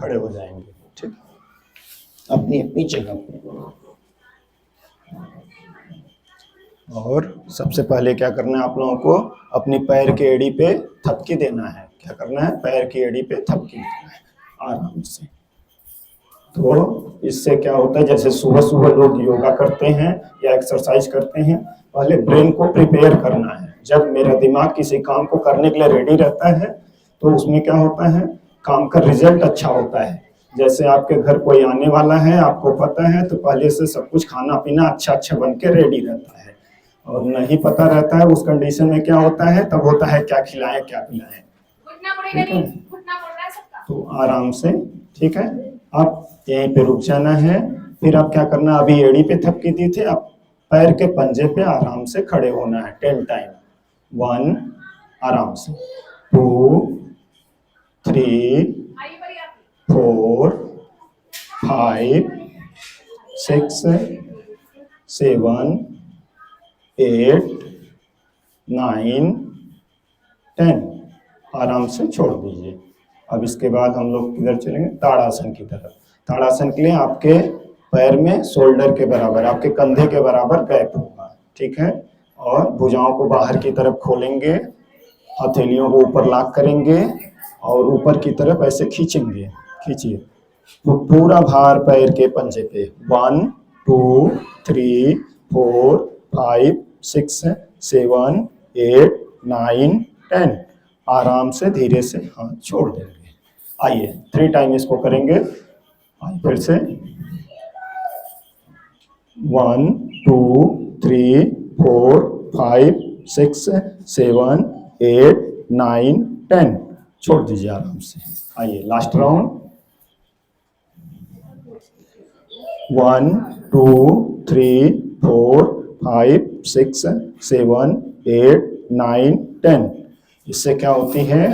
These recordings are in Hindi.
खड़े हो जाएंगे। ठीक, अपनी अपनी जगह पे। और सबसे पहले क्या करना है आप लोगों को, अपनी पैर की एड़ी पे थपकी देना है। क्या करना है, पैर की एड़ी पे थपकी देना है आराम से। तो इससे क्या होता है, जैसे सुबह सुबह लोग योगा करते हैं या एक्सरसाइज करते हैं, पहले ब्रेन को प्रिपेयर करना है। जब मेरा दिमाग किसी काम को करने के लिए रेडी रहता है तो उसमें क्या होता है, काम का रिजल्ट अच्छा होता है। जैसे आपके घर कोई आने वाला है, आपको पता है, तो पहले से सब कुछ खाना पीना अच्छा अच्छा बन के रेडी रहता है। और नहीं पता रहता है उस कंडीशन में क्या होता है, तब होता है क्या खिलाएं क्या पिलाएं। ठीक है, तो आराम से, ठीक है, आप यहीं पे रुक जाना है। फिर आप क्या करना, अभी एड़ी पे थपकी दी थी, आप पैर के पंजे पे आराम से खड़े होना है 10 टाइम। 1, आराम से, 2, 3, 4, 5, 6, 7, 8, 9, 10, आराम से छोड़ दीजिए। अब इसके बाद हम लोग किधर चलेंगे, ताड़ासन की तरफ। ताड़ासन के लिए आपके पैर में शोल्डर के बराबर, आपके कंधे के बराबर गैप होगा। ठीक है, और भुजाओं को बाहर की तरफ खोलेंगे, हथेलियों को ऊपर लॉक करेंगे और ऊपर की तरफ ऐसे खींचेंगे। खींचिए, तो पूरा भार पैर के पंजे पे। 1, 2, 3, 4, 5, 6, 7, 8, 9, 10, आराम से धीरे से हाथ छोड़ देंगे। आइए 3 टाइम इसको करेंगे। आइए फिर से, 1, 2, 3, 4, 5, 6, 7, 8, 9, 10, छोड़ दीजिए आराम से। आइए लास्ट राउंड। 1, 2, 3, 4, 5, 6, 7, 8, 9, 10। इससे क्या होती है,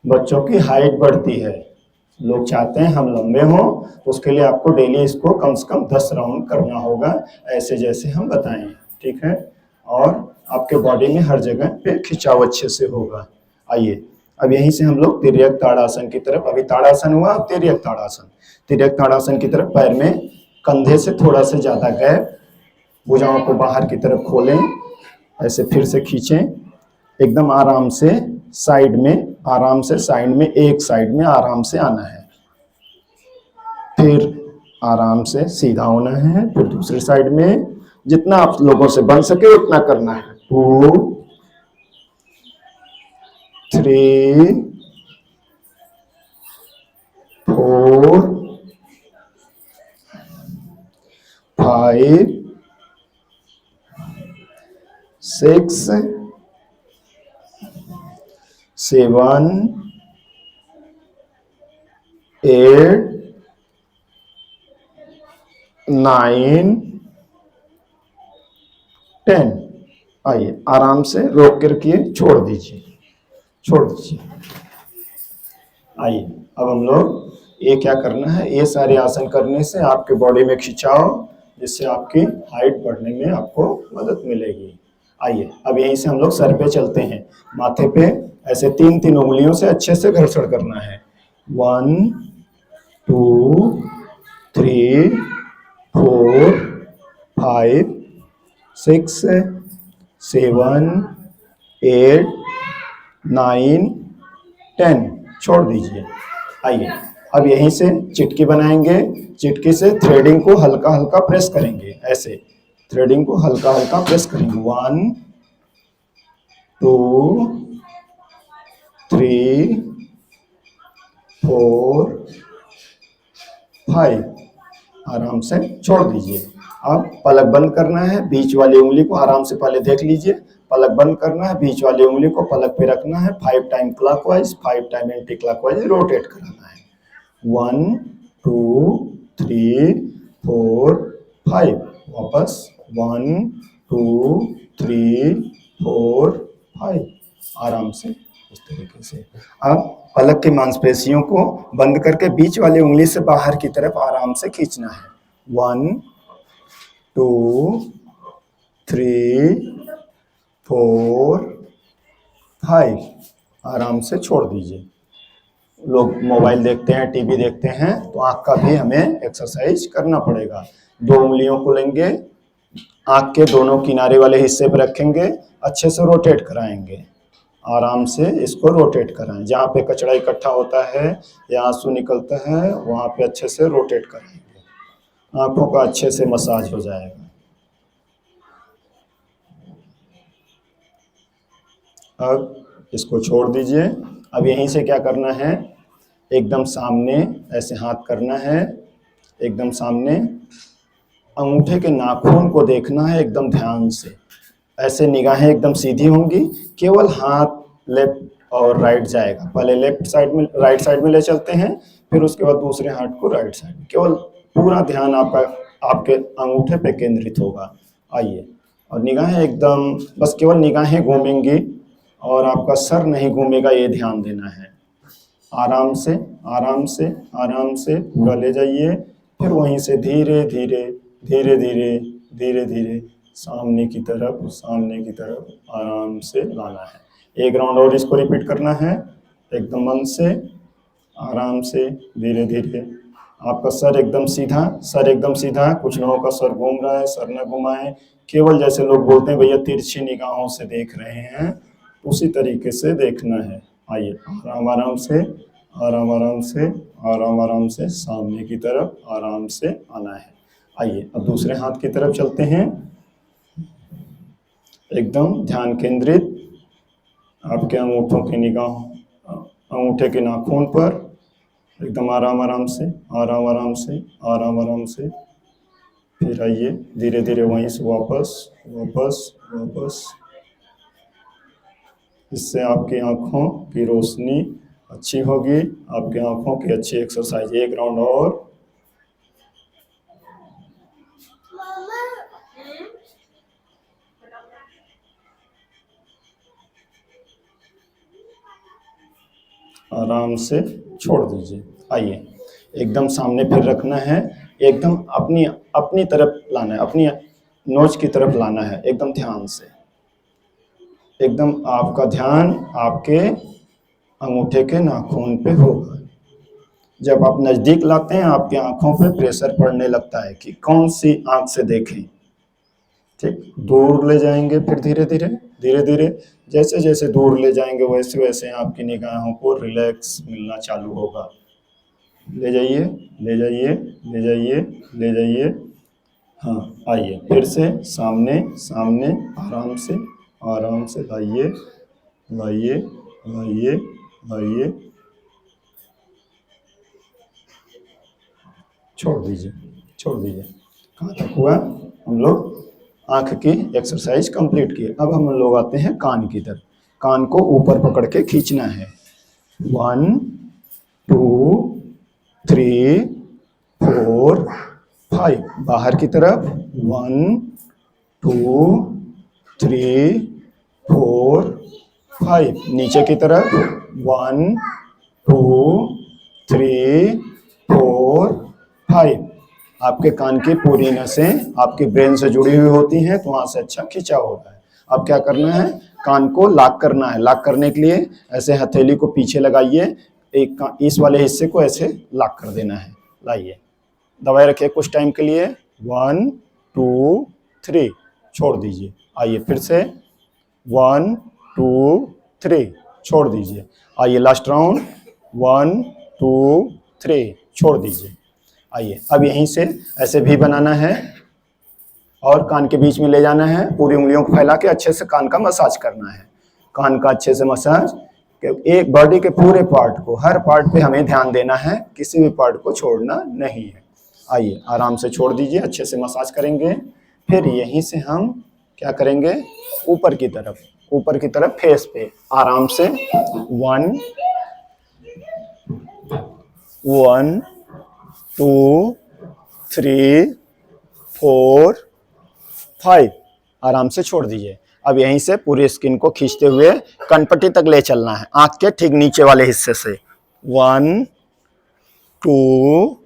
बच्चों की हाइट बढ़ती है। लोग चाहते हैं हम लंबे हों, तो उसके लिए आपको डेली इसको कम से कम 10 राउंड करना होगा, ऐसे जैसे हम बताएं। ठीक है, और आपके बॉडी में हर जगह पे खिंचाव अच्छे से होगा। आइए अब यहीं से हम लोग तिर्यक ताड़ासन की तरफ, अभी ताड़ासन हुआ, अब तिर्यक ताड़ासन। तिर्यक ताड़ासन की तरफ पैर में कंधे से थोड़ा से ज्यादा गैप, भुजाओं को बाहर की तरफ खोलें, ऐसे फिर से खींचें, एकदम आराम से साइड में, आराम से साइड में, एक साइड में आराम से आना है, फिर आराम से सीधा होना है, फिर दूसरी साइड में। जितना आप लोगों से बन सके उतना करना है। 2, 3, 4, 5, 6, 7, 8, 9, 10। आइए आराम से रोक के रखिए, छोड़ दीजिए, छोड़ दीजिए। आइए अब हम लोग ये क्या करना है, ये सारे आसन करने से आपके बॉडी में खिंचाव, जिससे आपकी हाइट बढ़ने में आपको मदद मिलेगी। आइए अब यहीं से हम लोग सर पे चलते हैं। माथे पे ऐसे 3-3 उंगलियों से अच्छे से घर्षण करना है। 1, 2, 3, 4, 5, 6, 7, 8, 9, 10, छोड़ दीजिए। आइए अब यहीं से चिटकी बनाएंगे। चिटकी से थ्रेडिंग को हल्का हल्का प्रेस करेंगे, ऐसे थ्रेडिंग को हल्का हल्का प्रेस करेंगे। 1, 2, 3, 4, 5, आराम से छोड़ दीजिए। अब पलक बंद करना है, बीच वाली उंगली को आराम से पहले देख लीजिए, पलक बंद करना है, बीच वाली उंगली को पलक पे रखना है, 5 time clockwise, 5 time anti clockwise rotate कराना है। 1, 2, 3, 4, 5, वापस 1, 2, 3, 4, 5, आराम से इस तरीके से। अब पलक की मांसपेशियों को बंद करके बीच वाली उंगली से बाहर की तरफ आराम से खींचना है। 1, 2, 3, 4, 5, आराम से छोड़ दीजिए। लोग मोबाइल देखते हैं, टीवी देखते हैं, तो आँख का भी हमें एक्सरसाइज करना पड़ेगा। 2 उंगलियों को लेंगे, आँख के दोनों किनारे वाले हिस्से पर रखेंगे, अच्छे से रोटेट कराएंगे, आराम से इसको रोटेट कराएं। जहाँ पे कचरा इकट्ठा होता है या आंसू निकलता है वहाँ पे अच्छे से रोटेट कराएंगे, आँखों का अच्छे से मसाज हो जाएगा। अब इसको छोड़ दीजिए। अब यहीं से क्या करना है, एकदम सामने ऐसे हाथ करना है, एकदम सामने अंगूठे के नाखून को देखना है एकदम ध्यान से। ऐसे निगाहें एकदम सीधी होंगी, केवल हाथ लेफ्ट और राइट जाएगा। पहले लेफ्ट साइड में, राइट साइड में ले चलते हैं, फिर उसके बाद दूसरे हाथ को राइट साइड में। केवल पूरा ध्यान आपका आपके अंगूठे पे केंद्रित होगा। आइए, और निगाहें एकदम, बस केवल निगाहें घूमेंगी और आपका सर नहीं घूमेगा, ये ध्यान देना है। आराम से आराम से आराम से पूरा ले जाइए, फिर वहीं से धीरे धीरे धीरे धीरे धीरे धीरे सामने की तरफ आराम से लाना है। एक राउंड और इसको रिपीट करना है, एकदम मन से, आराम से, धीरे धीरे। आपका सर एकदम सीधा, सर एकदम सीधा। कुछ लोगों का सर घूम रहा है, सर न घुमाएं, केवल जैसे लोग बोलते हैं भैया तिरछी निगाहों से देख रहे हैं, उसी तरीके से देखना है। आइए, आराम आराम से, आराम आराम से, आराम आराम से सामने की तरफ आराम से आना है। आइए, अब दूसरे हाथ की तरफ चलते हैं। एकदम ध्यान केंद्रित आपके अंगूठों की निगाह, अंगूठे के नाखून पर, एकदम आराम आराम से, आराम आराम से, आराम आराम से। फिर आइए धीरे धीरे वहीं से वापस वापस वापस। इससे आपकी आँखों की रोशनी अच्छी होगी, आपकी आँखों की अच्छी एक्सरसाइज। एक राउंड और। आराम से छोड़ दीजिए। आइए, एकदम सामने फिर रखना है, एकदम अपनी अपनी तरफ लाना है, अपनी नोज की तरफ लाना है, एकदम ध्यान से। एकदम आपका ध्यान आपके अंगूठे के नाखून पे होगा। जब आप नज़दीक लाते हैं, आपकी आंखों पे प्रेशर पड़ने लगता है कि कौन सी आंख से देखें। ठीक, दूर ले जाएंगे, फिर धीरे धीरे धीरे धीरे, जैसे जैसे दूर ले जाएंगे वैसे वैसे आपकी निगाहों को रिलैक्स मिलना चालू होगा। ले जाइए, ले जाइए, ले जाइए, ले जाइए। हाँ, आइए, फिर से सामने सामने, आराम से लाइए, लाइए, लाइए, लाइए। छोड़ दीजिए, छोड़ दीजिए। कहाँ तक हुआ? हम लोग आँख की एक्सरसाइज कंप्लीट किए। अब हम लोग आते हैं कान की तरफ। कान को ऊपर पकड़ के खींचना है। 1 2 3 4 5। बाहर की तरफ 1 2 3 4 5। नीचे की तरफ 1 2 3 4 5। आपके कान की पूरी नसें आपकी ब्रेन से जुड़ी हुई होती हैं, तो वहाँ से अच्छा खिंचाव होता है। अब क्या करना है, कान को लॉक करना है। लॉक करने के लिए ऐसे हथेली को पीछे लगाइए, एक इस वाले हिस्से को ऐसे लॉक कर देना है। लाइए, दबाए रखिए कुछ टाइम के लिए। 1 2 3, छोड़ दीजिए। आइए, फिर से 1 2 3, छोड़ दीजिए। आइए, लास्ट राउंड। 1 2 3, छोड़ दीजिए। आइए, अब यहीं से ऐसे भी बनाना है और कान के बीच में ले जाना है। पूरी उंगलियों को फैला के अच्छे से कान का मसाज करना है। कान का अच्छे से मसाज, एक बॉडी के पूरे पार्ट को, हर पार्ट पे हमें ध्यान देना है, किसी भी पार्ट को छोड़ना नहीं है। आइए, आराम से छोड़ दीजिए, अच्छे से मसाज करेंगे। फिर यहीं से हम क्या करेंगे, ऊपर की तरफ फेस पे आराम से 1 2 3 4 5। आराम से छोड़ दीजिए। अब यहीं से पूरी स्किन को खींचते हुए कनपट्टी तक ले चलना है, आंख के ठीक नीचे वाले हिस्से से। 1 2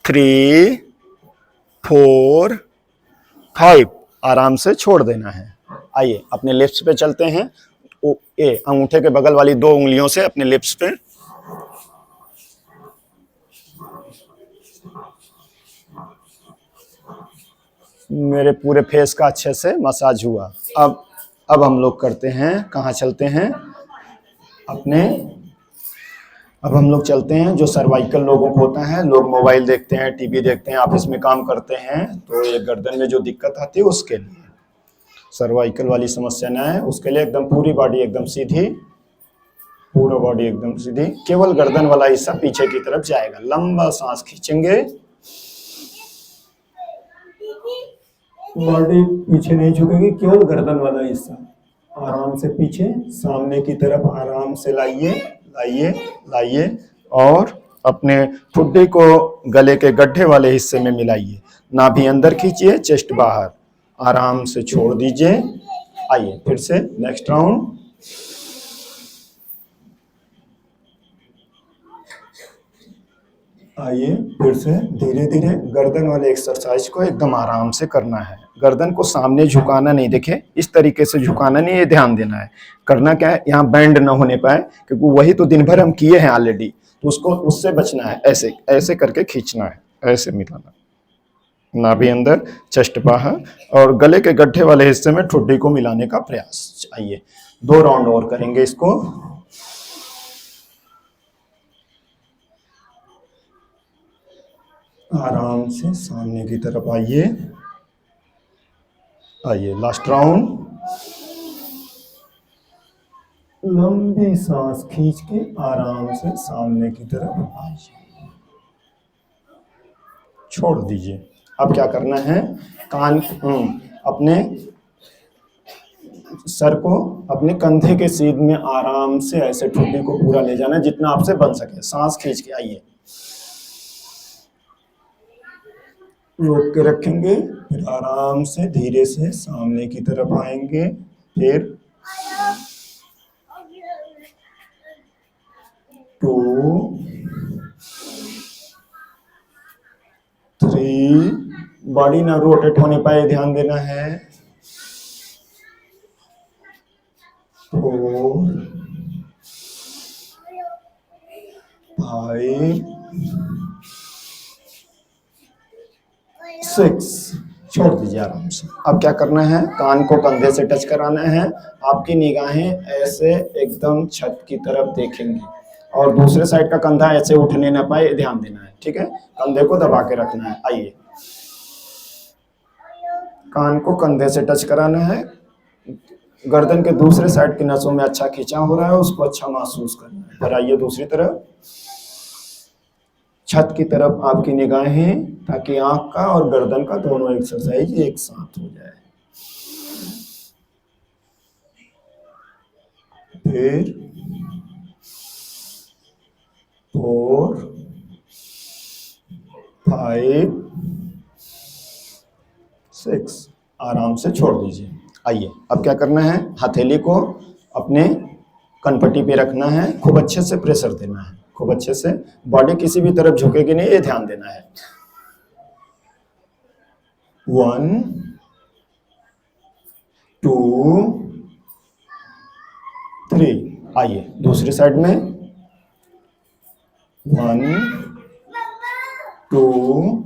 3 4 5। आराम से छोड़ देना है। आइए, अपने लिप्स पे चलते हैं। अंगूठे के बगल वाली 2 उंगलियों से अपने लिप्स पे मेरे पूरे फेस का अच्छे से मसाज हुआ। अब हम लोग करते हैं, कहाँ चलते हैं अपने, अब हम लोग चलते हैं जो सर्वाइकल लोगों को होता है, लोग मोबाइल देखते हैं, टीवी देखते हैं, ऑफिस में काम करते हैं, तो ये गर्दन में जो दिक्कत आती है उसके लिए, सर्वाइकल वाली समस्या ना है उसके लिए एकदम पूरी बॉडी एकदम सीधी, पूरा बॉडी एकदम सीधी, केवल गर्दन वाला हिस्सा पीछे की तरफ जाएगा। लंबा सांस खींचेंगे, बॉडी पीछे नहीं झुकेगी, केवल गर्दन वाला हिस्सा आराम से पीछे सामने की तरफ आराम से लाइए लाइए लाइए, और अपने ठुड्डी को गले के गड्ढे वाले हिस्से में मिलाइए, नाभि अंदर खींचिए, चेस्ट बाहर, आराम से छोड़ दीजिए। आइए फिर से नेक्स्ट राउंड। आइए फिर से धीरे धीरे गर्दन वाले एक्सरसाइज को एकदम आराम से करना है, गर्दन को सामने झुकाना नहीं, देखिए इस तरीके से झुकाना नहीं, ये ध्यान देना है। करना क्या है, यहाँ बैंड ना होने पाए, क्योंकि वही तो दिन भर हम किए हैं ऑलरेडी, तो उसको उससे बचना है। ऐसे ऐसे करके खींचना है, ऐसे मिलाना, नाभि अंदर, चेस्ट बाहर, और गले के गड्ढे वाले हिस्से में ठुड्डी को मिलाने का प्रयास। आइए 2 राउंड और करेंगे इसको। आराम से सामने की तरफ आइए, आइए लास्ट राउंड। लंबी सांस खींच के आराम से सामने की तरफ आइए, छोड़ दीजिए। अब क्या करना है, कान अपने सर को अपने कंधे के सीध में आराम से ऐसे ठुड्डी को पूरा ले जाना है, जितना आपसे बन सके। सांस खींच के आइए, रोक के रखेंगे, फिर आराम से धीरे से सामने की तरफ आएंगे, फिर 2 3, बॉडी ना रोटेट होने पाए ध्यान देना है, 4 5 6, छोड़ दीजिए आराम से। अब क्या करना है, कान को कंधे से टच कराना है, आपकी निगाहें ऐसे एकदम छत की तरफ देखेंगी, और दूसरे साइड का कंधा ऐसे उठने ना पाए ध्यान देना है, ठीक है, कंधे को दबा के रखना है। आइए, कान को कंधे से टच कराना है, गर्दन के दूसरे साइड की नसों में अच्छा खिंचाव हो रहा है, उसको अच्छा महसूस करना है। फिर आइए दूसरी तरफ, छत की तरफ आपकी निगाहें, ताकि आंख का और गर्दन का दोनों एक्सरसाइज एक साथ हो जाए। फिर 4 5 6, आराम से छोड़ दीजिए। आइए अब क्या करना है, हथेली को अपने कनपट्टी पे रखना है, खूब अच्छे से प्रेशर देना है, खूब अच्छे से, बॉडी किसी भी तरफ झुकेगी नहीं, ये ध्यान देना है। 1 2 3, आइए दूसरी साइड में, 1 2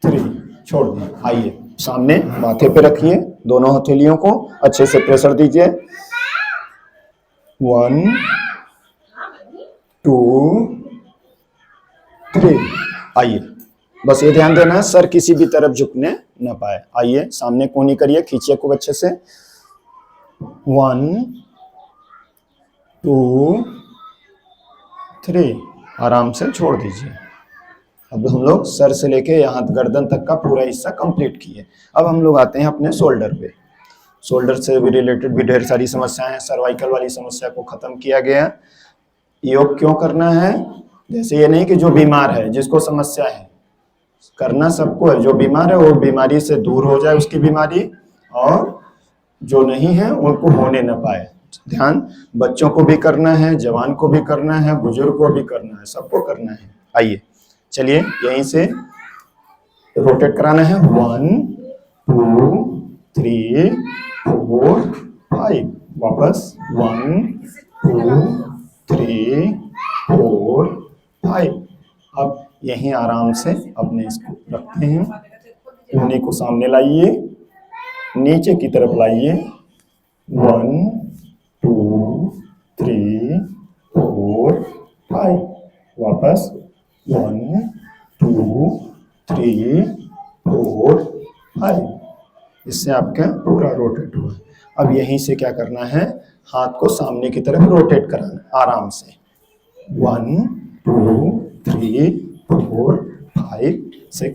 3, छोड़ दिए। आइए सामने माथे पे रखिए, दोनों हथेलियों को अच्छे से प्रेशर दीजिए, 1 2 3, आइए बस ये ध्यान देना है सर किसी भी तरफ झुकने न पाए। आइए सामने कोनी करिए, खींचिए खूब अच्छे से, 1 2 3, आराम से छोड़ दीजिए। अब हम लोग सर से लेके यहाँ गर्दन तक का पूरा हिस्सा कंप्लीट किए। अब हम लोग आते हैं अपने शोल्डर पे। शोल्डर से भी रिलेटेड भी ढेर सारी समस्याएं हैं, सर्वाइकल वाली समस्या को खत्म किया गया। योग क्यों करना है, जैसे ये नहीं कि जो बीमार है, जिसको समस्या है, करना सबको है, जो बीमार है वो बीमारी से दूर हो जाए उसकी बीमारी, और जो नहीं है उनको होने न पाए। ध्यान बच्चों को भी करना है, जवान को भी करना है, बुजुर्ग को भी करना है, सबको करना है। आइए चलिए यहीं से रोटेट कराना है, 1 2 3 4 5, वापस 1 2 3 4 5। अब यहीं आराम से अपने इसको रखते हैं, कोहनी को सामने लाइए, नीचे की तरफ लाइए, 1 2 3 4 5, वापस 1 2 3 4 5। इससे आपका पूरा रोटेट हुआ। अब यहीं से क्या करना है, हाथ को सामने की तरफ रोटेट कराना आराम से, 1 2 3 4 5 6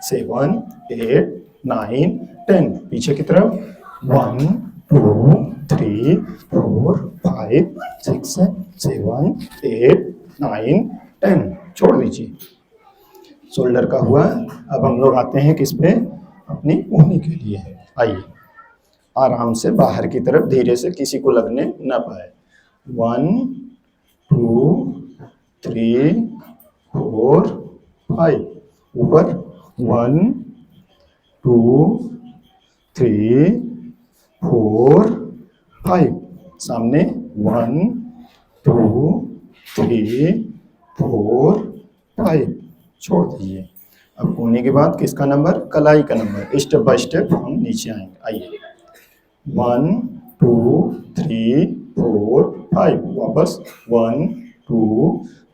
7 8 9 10, पीछे की तरफ 1 2 3 4 5 6 7 8 9 10, छोड़ दीजिए। शोल्डर का हुआ। अब हम लोग आते हैं किस पे, अपनी कोहनी के लिए। आइए आराम से बाहर की तरफ, धीरे से, किसी को लगने न पाए, 1 2 3 4 5, ऊपर 1 2 3 4 5, सामने 1 2 3 4 5, छोड़ दीजिए। अब कोने के बाद किसका नंबर, कलाई का नंबर, स्टेप बाय स्टेप हम नीचे आएंगे। आइए 1 2 3 4 5, वापस 1 2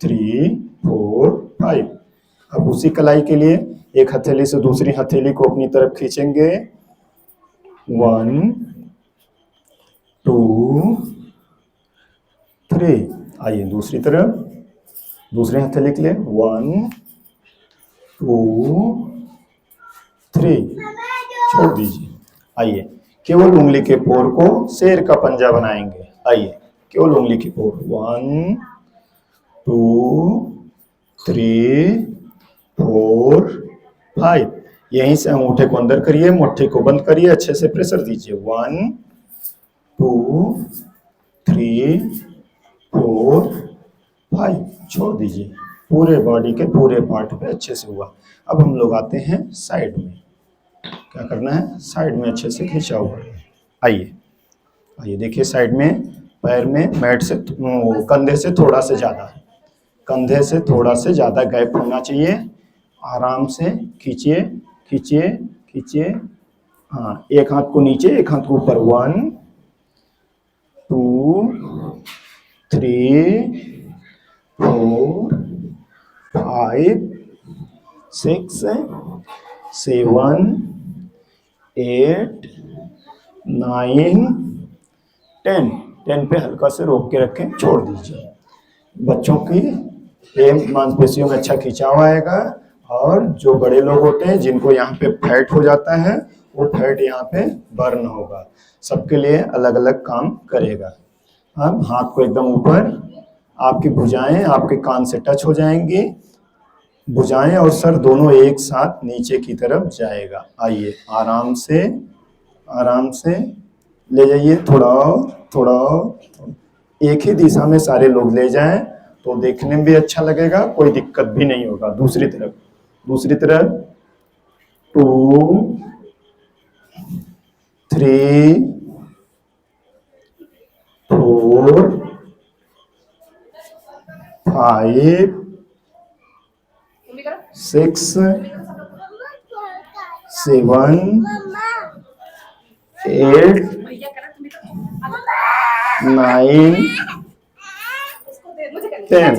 3 4 5। अब उसी कलाई के लिए एक हथेली से दूसरी हथेली को अपनी तरफ खींचेंगे, 1 2 3। आइए दूसरी तरफ, दूसरे हथेली के लिए 1 2 3, छोड़ दीजिए। आइए केवल उंगली के पोर को शेर का पंजा बनाएंगे। आइए केवल उंगली के पोर, 1 2 3 4 5। यहीं से अंगूठे को अंदर करिए, मुट्ठी को बंद करिए, अच्छे से प्रेशर दीजिए, 1 2 3 4 5, छोड़ दीजिए। पूरे बॉडी के पूरे पार्ट पे अच्छे से हुआ। अब हम लोग आते हैं साइड में, क्या करना है, साइड में अच्छे से खींचा हुआ है। आइए आइए देखिए, साइड में पैर में मैट से कंधे से थोड़ा से ज़्यादा, कंधे से थोड़ा से ज़्यादा गैप होना चाहिए। आराम से खींचिए खींचिए खींचिए, हाँ, एक हाथ को नीचे एक हाथ को ऊपर, 1 2 3 4 5 6 7 8 9 10। 10 पे हल्का से रोक के रखें, छोड़ दीजिए। बच्चों की मांसपेशियों में अच्छा खिंचाव आएगा, और जो बड़े लोग होते हैं जिनको यहाँ पे फैट हो जाता है, वो फैट यहाँ पे बर्न होगा। सबके लिए अलग अलग काम करेगा। अब हाथ को एकदम ऊपर, आपकी भुजाएं आपके कान से टच हो जाएंगी, भुजाएं और सर दोनों एक साथ नीचे की तरफ जाएगा। आइए आराम से ले जाइए, थोड़ा और थोड़ा और, एक ही दिशा में सारे लोग ले जाएं तो देखने में भी अच्छा लगेगा, कोई दिक्कत भी नहीं होगा। दूसरी तरफ 2 3 4 5 6 7 8 9 10,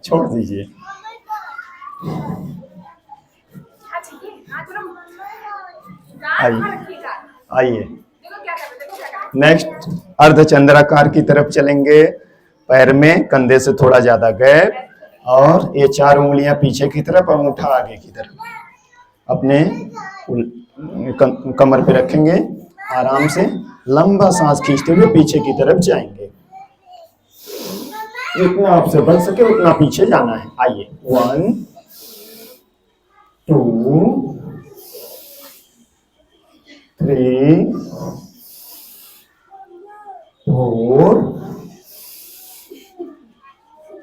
छोड़ दीजिए। आइए नेक्स्ट अर्धचंद्राकार की तरफ चलेंगे। पैर में कंधे से थोड़ा ज्यादा गैप, और ये 4 उंगलियां पीछे की तरफ, अंगूठा आगे की तरफ, अपने कमर पे रखेंगे। आराम से लंबा सांस खींचते हुए पीछे की तरफ जाएंगे, जितना आपसे बन सके उतना पीछे जाना है। आइए 1 2 3 4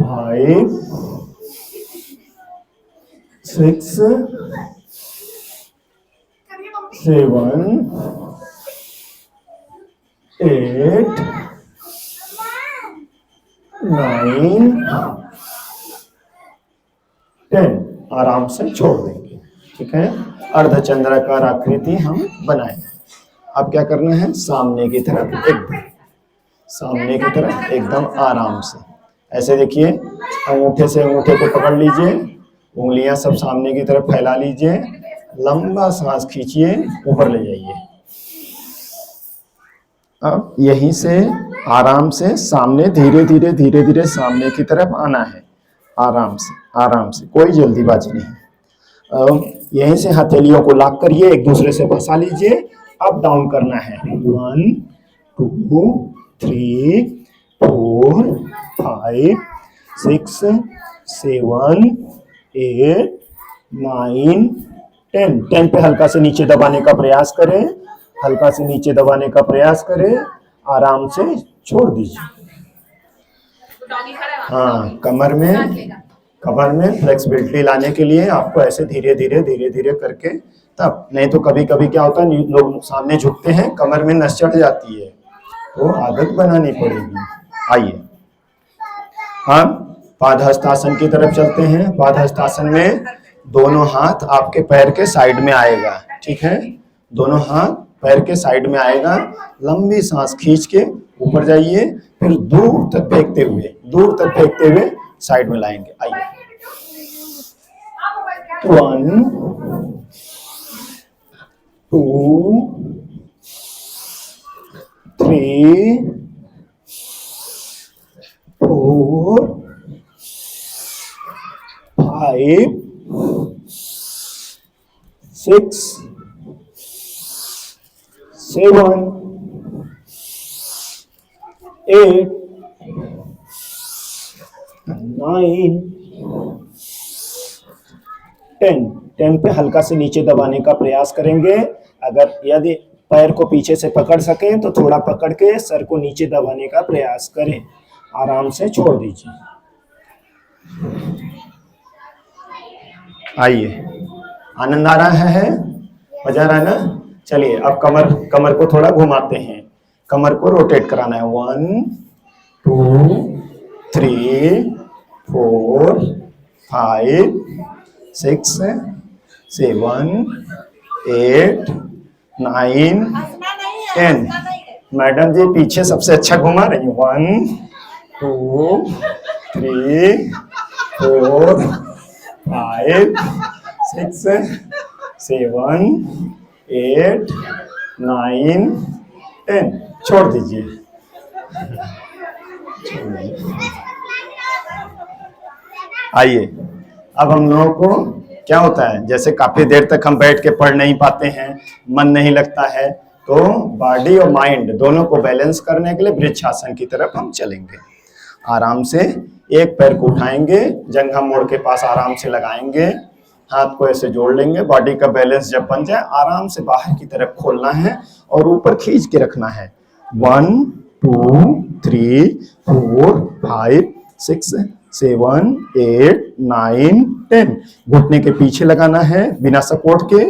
5 6 7 8 9 10 आराम से छोड़ देंगे। ठीक है, अर्धचंद्राकार आकृति हम बनाएंगे। अब क्या करना है, सामने की तरफ एकदम, सामने की तरफ एकदम आराम से ऐसे देखिए, अंगूठे से अंगूठे को पकड़ लीजिए, उंगलियां सब सामने की तरफ फैला लीजिए, लंबा सांस खींचिए, ऊपर ले जाइए। अब यहीं से आराम से सामने धीरे धीरे धीरे धीरे सामने की तरफ आना है, आराम से, कोई जल्दीबाजी नहीं। अब यहीं से हथेलियों को लॉक करिए, एक दूसरे से फंसा लीजिए, अप डाउन करना है। 1 2 3 4 5 6 7 8 9 10। 10 पे हल्का से नीचे दबाने का प्रयास करें, हल्का से नीचे दबाने का प्रयास करें, आराम से छोड़ दीजिए। हाँ, कमर में फ्लेक्सिबिलिटी लाने के लिए आपको ऐसे धीरे धीरे करके, तब नहीं तो कभी कभी क्या होता है, लोग सामने झुकते हैं, कमर में नस चढ़ जाती है, तो आदत बनानी पड़ेगी। आइए हम पादहस्तासन की तरफ चलते हैं। पादहस्तासन में दोनों हाथ आपके पैर के साइड में आएगा। ठीक है, दोनों हाथ पैर के साइड में आएगा, लंबी सांस खींच के ऊपर जाइए, फिर दूर तक फेंकते हुए साइड में लाएंगे। आइए 1 2 3 4 5 6 7 8 9 10। 10 पे हल्का से नीचे दबाने का प्रयास करेंगे। अगर यदि पैर को पीछे से पकड़ सकें तो थोड़ा पकड़ के सर को नीचे दबाने का प्रयास करें, आराम से छोड़ दीजिए। आइए, आनंद आ रहा है, मजा आ रहा है ना। चलिए अब कमर को थोड़ा घुमाते हैं, कमर को रोटेट कराना है। 1 2 3 4 5 6 7 8 9 10। मैडम जी पीछे सबसे अच्छा घुमा रही हूँ। 1 2 3 4 5 6 7 8 9 10। छोड़ दीजिए। आइए, अब हम लोगों को क्या होता है, जैसे काफी देर तक हम बैठ के पढ़ नहीं पाते हैं, मन नहीं लगता है, तो बॉडी और माइंड दोनों को बैलेंस करने के लिए वृक्षासन की तरफ हम चलेंगे। आराम से एक पैर को उठाएंगे, जंघा मोड़ के पास आराम से लगाएंगे, हाथ को ऐसे जोड़ लेंगे। बॉडी का बैलेंस जब बन जाए आराम से बाहर की तरफ खोलना है और ऊपर खींच के रखना है। 1 2 3 4 5 6 7 8 9 10। घुटने के पीछे लगाना है बिना सपोर्ट के।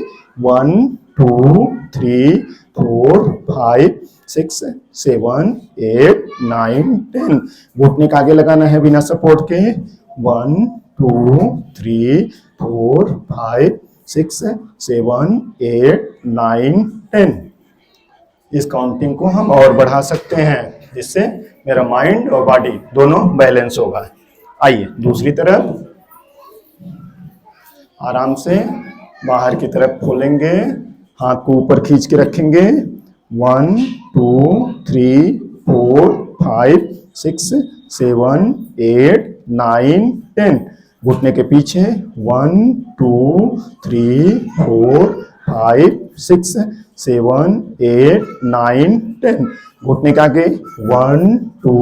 1 2 3 4 5 6 7 8 9 10। घुटने के आगे लगाना है बिना सपोर्ट के। 1 2 3 4 5 6 7 8 9 10। इस काउंटिंग को हम और बढ़ा सकते हैं, जिससे मेरा माइंड और बॉडी दोनों बैलेंस होगा। आइए दूसरी तरफ, आराम से बाहर की तरफ खोलेंगे, हाथ को ऊपर खींच के रखेंगे। 1 2 3 4 5 6 7 8 9 10। घुटने के पीछे 1 2 3 4 5 6 7 8 9 10। घुटने के आगे 1 2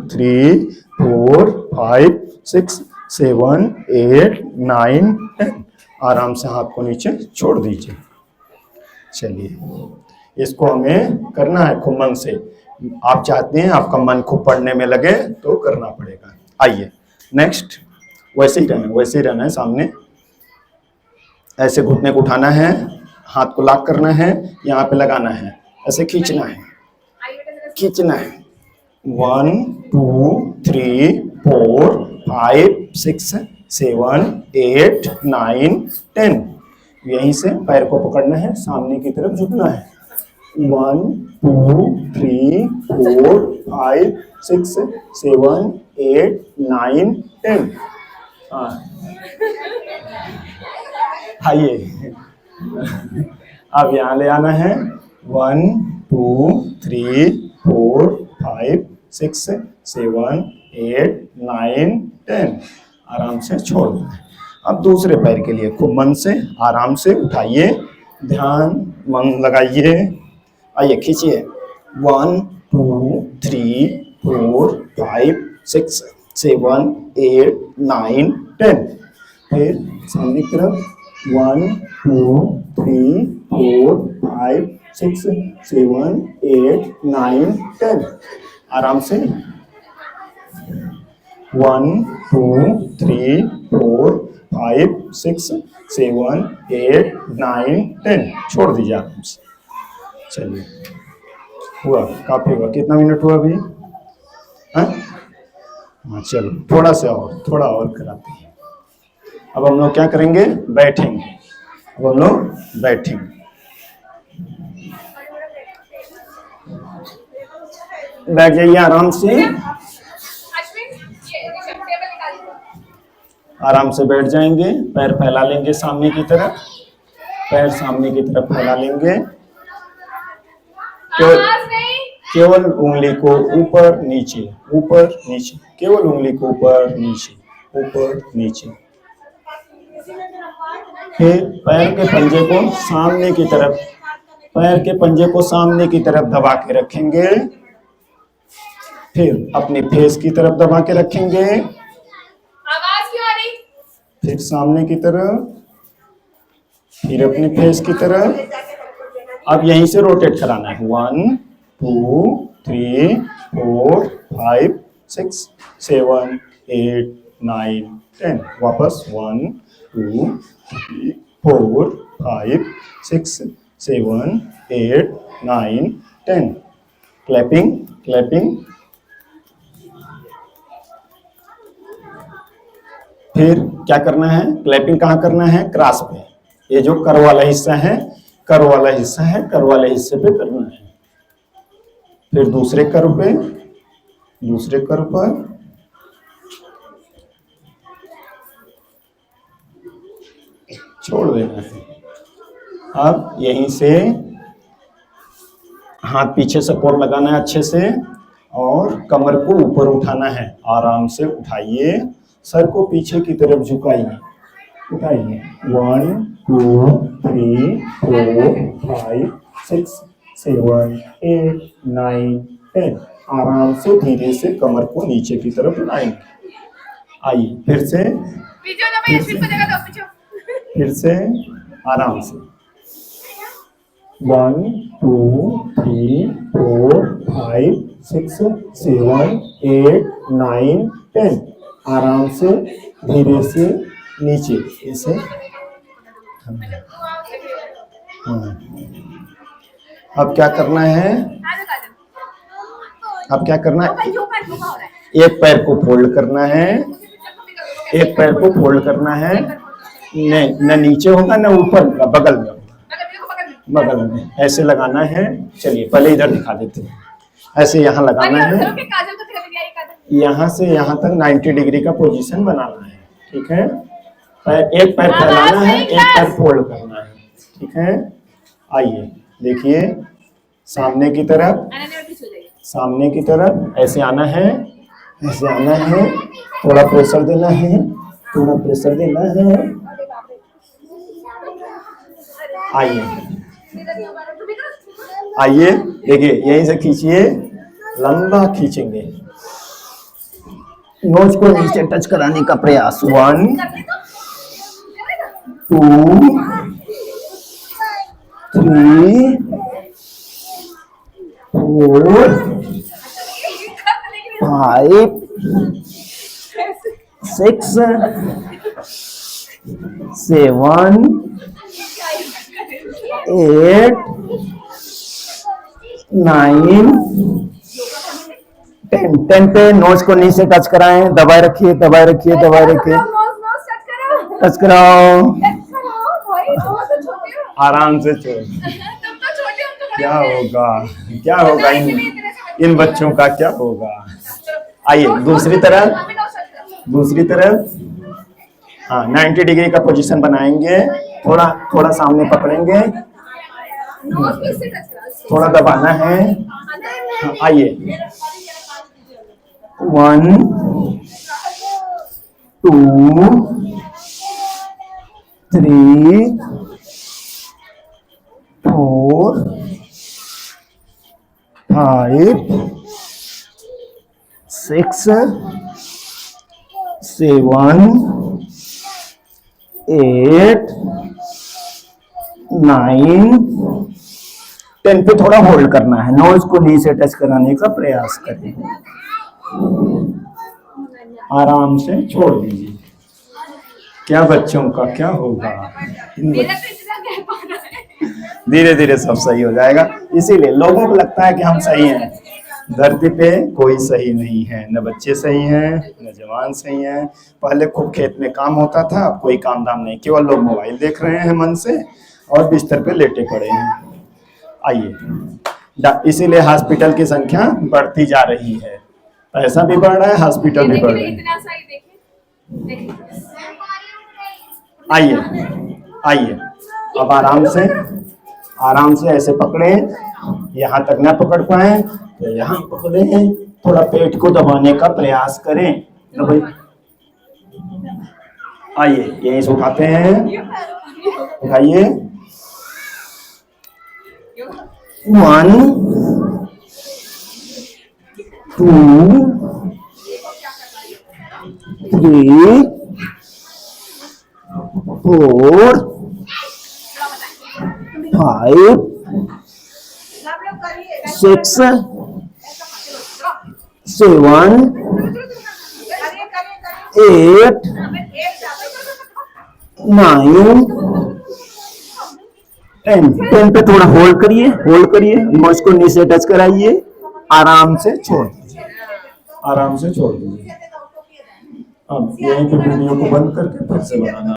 3 4 5 6 7 8 9 10। आराम से हाथ को नीचे छोड़ दीजिए। चलिए इसको हमें करना है खूब मन से। आप चाहते हैं आपका मन खूब पढ़ने में लगे तो करना पड़ेगा। आइए नेक्स्ट, वैसे ही रहना है सामने। ऐसे घुटने को उठाना है, हाथ को लॉक करना है, यहाँ पे लगाना है, ऐसे खींचना है। 1 2 3 4 5 6 7 8 9 10। यहीं से पैर को पकड़ना है, सामने की तरफ झुकना है। 1 2 3 4 5 6 7 8 9 10। आइए अब यहाँ ले आना है। 1 2 3 4 5 6 7 8 9 10। आराम से छोड़ देना है। अब दूसरे पैर के लिए खूब मन से आराम से उठाइए, ध्यान मन लगाइए। आइए खींचिए। 1 2 3 4 5 6 7 8 9 10। फिर सामने की तरफ 1 2 3 4 5 6 7 8 9 10। आराम से 1 2 3 4 5 6 7 8 9 10। छोड़ दीजिए आराम से। चलिए हुआ, काफी हुआ। कितना मिनट हुआ अभी? हाँ चलो थोड़ा और कराते हैं। अब हम लोग क्या करेंगे? बैठेंगे। अब हम लोग बैठेंगे। बैठ जाइए आराम से। आराम से बैठ जाएंगे। पैर फैला लेंगे सामने की तरफ। पैर सामने की तरफ फैला लेंगे। केवल उंगली को ऊपर नीचे, ऊपर नीचे, केवल उंगली को ऊपर नीचे, ऊपर नीचे। फिर पैर के पंजे को सामने की तरफ, पैर के पंजे को सामने की तरफ दबा के रखेंगे। फिर अपने फेस की तरफ दबा के रखेंगे। आवाज क्यों आ रही? फिर सामने की तरफ, फिर अपने फेस की तरफ। अब यहीं से रोटेट कराना है। 1 2 3 4 5 6 7 8 9 10। वापस 1 2 3 4 5 6 7 8 9 10। Clapping clapping. फिर क्या करना है? क्लैपिंग कहाँ करना है? क्रॉस पे। ये जो कर वाला हिस्सा है, कर वाला हिस्सा है, कर वाले हिस्से पे करना है। फिर दूसरे कर पे, दूसरे कर पर। छोड़ देना है। अब यहीं से हाथ पीछे सपोर्ट लगाना है अच्छे से और कमर को ऊपर उठाना है। आराम से उठाइए, सर को पीछे की तरफ झुकाइए, उठाइए। 1 2 3 4 5 6 7 8 9 10। आराम से धीरे से कमर को नीचे की तरफ लाएंगे। आइए फिर से आराम से। 1 2 3 4 5 6 7 8 9 10। आराम से धीरे से नीचे ऐसे। अब क्या करना है? अब क्या करना है? एक पैर को फोल्ड करना है, एक पैर को फोल्ड करना है। न नीचे होगा न ऊपर, बगल में, बगल में ऐसे लगाना है। चलिए पहले इधर दिखा देते हैं। ऐसे यहाँ लगाना है, यहाँ से यहाँ तक 90 डिग्री का पोजीशन बनाना है। ठीक है? एक पैर फैलाना है, एक पैर फोल्ड करना है। ठीक है? आइए देखिए, सामने की तरफ, सामने की तरफ ऐसे आना है, ऐसे आना है। थोड़ा प्रेशर देना है, थोड़ा प्रेशर देना है। आइए आइए देखिए, यहीं से खींचिए, लंबा खींचेंगे। नोज को नीचे टच कराने का प्रयास। 1 2 3 4 5 6 7 8 9 10। 10 पे नोज को नीचे टच कराएं। दबाए रखिए, दबाए रखिए, दबाए रखिए। टच कराओ, भाई बहुत तो छोटे हो। आराम से छोड़। तुम तो छोटे हो, तुम क्या होगा, क्या होगा इन बच्चों का, क्या होगा। आइए दूसरी तरफ, दूसरी तरफ। हाँ 90 डिग्री का पोजीशन बनाएंगे, थोड़ा थोड़ा सामने पकड़ेंगे, थोड़ा दबाना है। हाँ, आइए 1 2 3 4 5 6 7 8 9 10 पे थोड़ा होल्ड करना है, नोज को नी से टच कराने का प्रयास करें, आराम से छोड़ दीजिए। क्या बच्चों का क्या होगा, मेरा तो इतना गैप आ रहा है। धीरे धीरे सब सही हो जाएगा। इसीलिए लोगों को लगता है कि हम सही हैं, धरती पे कोई सही नहीं है, न बच्चे सही हैं न जवान सही हैं। पहले खूब खेत में काम होता था, अब कोई काम धाम नहीं, केवल लोग मोबाइल देख रहे हैं मन से और बिस्तर पे लेटे पड़े हैं। आइए, इसीलिए हॉस्पिटल की संख्या बढ़ती जा रही है, पैसा भी बढ़ रहा है, हॉस्पिटल भी बढ़ रहे हैं। इतना सही देखिए। आइए आइए, अब आराम से ऐसे पकड़े, यहाँ तक ना पकड़ पाए तो यहाँ पकड़े, थोड़ा पेट को दबाने का प्रयास करें। आइए यहीं से उठाते हैं, उठाइए 1 2 3 4 5 6 7 8 9 10 पे थोड़ा होल्ड करिए, नोज को नीचे टच कराइए, आराम से छोड़ दीजिए, आराम से छोड़ दीजिए। अब यहीं पे वीडियो को बंद करके फिर से बनाना।